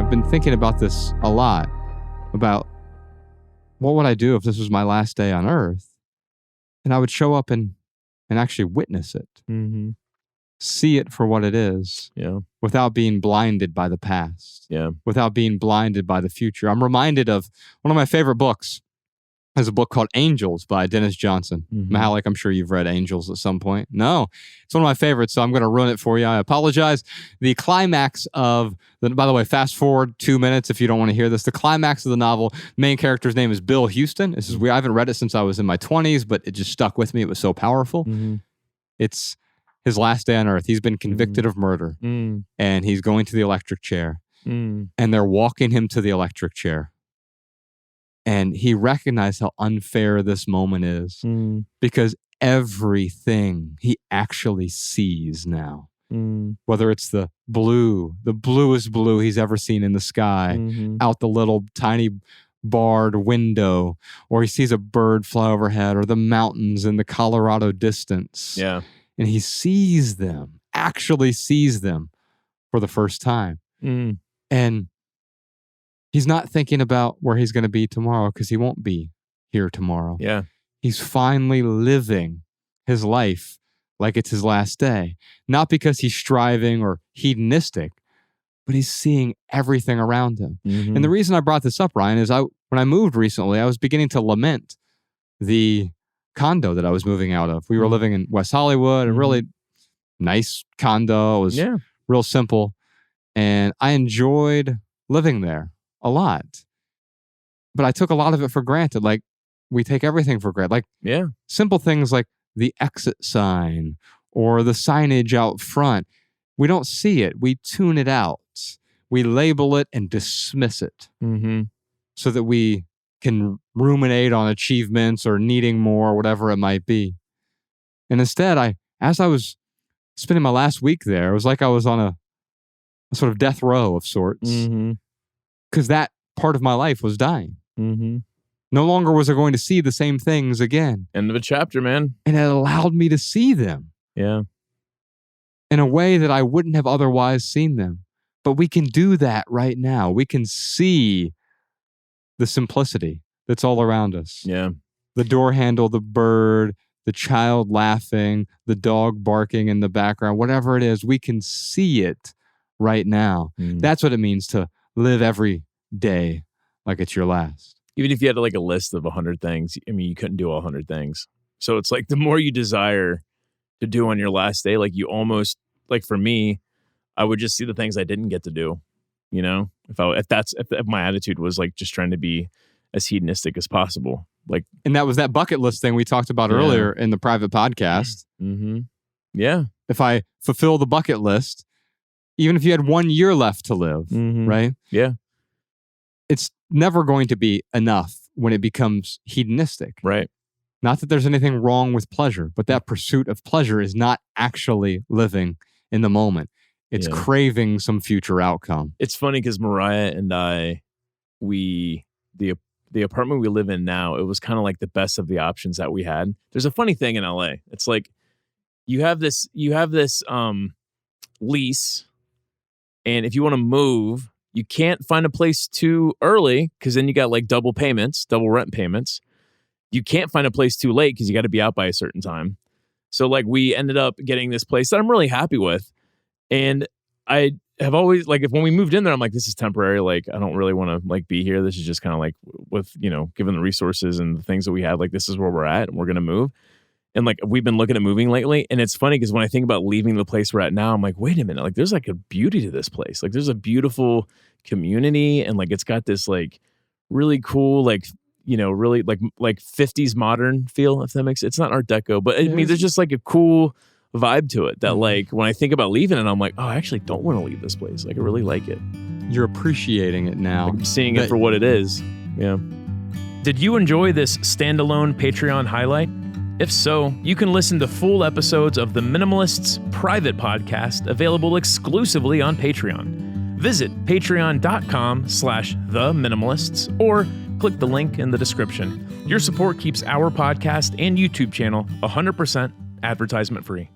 I've been thinking about this a lot, about what would I do if this was my last day on Earth? And I would show up and actually witness it. Mm-hmm. See it for what it is. Yeah. Without being blinded by the past. Yeah. Without being blinded by the future. I'm reminded of one of my favorite books. There's a book called Angels by Dennis Johnson. Mm-hmm. Malik, I'm sure you've read Angels at some point. No, it's one of my favorites, so I'm going to ruin it for you. I apologize. The climax of, by the way, fast forward 2 minutes if you don't want to hear this. The climax of the novel, main character's name is Bill Houston. This is weird. I haven't read it since I was in my 20s, but it just stuck with me. It was so powerful. Mm-hmm. It's his last day on Earth. He's been convicted of murder, and he's going to the electric chair, and they're walking him to the electric chair. And he recognized how unfair this moment is because everything he actually sees now, whether it's the bluest blue he's ever seen in the sky, out the little tiny barred window, or he sees a bird fly overhead, or the mountains in the Colorado distance. Yeah. And he sees them, actually sees them for the first time. And he's not thinking about where he's going to be tomorrow because he won't be here tomorrow. Yeah. He's finally living his life like it's his last day. Not because he's striving or hedonistic, but he's seeing everything around him. And the reason I brought this up, Ryan, is when I moved recently, I was beginning to lament the condo that I was moving out of. We were living in West Hollywood, a really nice condo. It was real simple. And I enjoyed living there a lot. But I took a lot of it for granted. Like, we take everything for granted. Like, simple things like the exit sign or the signage out front. We don't see it. We tune it out. We label it and dismiss it so that we can ruminate on achievements or needing more, whatever it might be. And instead, as I was spending my last week there, it was like I was on a sort of death row of sorts. Because that part of my life was dying. No longer was I going to see the same things again. End of a chapter, man. And it allowed me to see them. Yeah. In a way that I wouldn't have otherwise seen them. But we can do that right now. We can see the simplicity that's all around us. Yeah. The door handle, the bird, the child laughing, the dog barking in the background, whatever it is, we can see it right now. That's what it means to live every day like it's your last. Even if you had like a list of 100 things, I mean, you couldn't do all 100 things. So it's like the more you desire to do on your last day, like you almost, like for me, I would just see the things I didn't get to do, you know? If my attitude was like just trying to be as hedonistic as possible. Like, and that was that bucket list thing we talked about earlier in the private podcast. Yeah. If I fulfill the bucket list, even if you had 1 year left to live, right? Yeah. It's never going to be enough when it becomes hedonistic. Right. Not that there's anything wrong with pleasure, but that pursuit of pleasure is not actually living in the moment. It's craving some future outcome. It's funny because Mariah and I, the apartment we live in now, it was kind of like the best of the options that we had. There's a funny thing in LA. It's like you have this lease, and if you want to move, you can't find a place too early because then you got like double rent payments. You can't find a place too late because you got to be out by a certain time. So like we ended up getting this place that I'm really happy with. And I have always, like, when we moved in there, I'm like, this is temporary. Like, I don't really want to like be here. This is just kind of like with, you know, given the resources and the things that we have, like this is where we're at and we're going to move. And like, we've been looking at moving lately. And it's funny because when I think about leaving the place we're at now, I'm like, wait a minute, like there's like a beauty to this place. Like there's a beautiful community and like, it's got this like really cool, like, you know, really like 50s modern feel, if that makes it. It's not Art Deco, but I mean, there's just like a cool vibe to it that like when I think about leaving it, I'm like, oh, I actually don't want to leave this place. Like I really like it. You're appreciating it now. Like, I'm seeing it for what it is. Yeah. Did you enjoy this standalone Patreon highlight? If so, you can listen to full episodes of the Minimalists private podcast available exclusively on Patreon. Visit patreon.com/theminimalists or click the link in the description. Your support keeps our podcast and YouTube channel 100% advertisement free.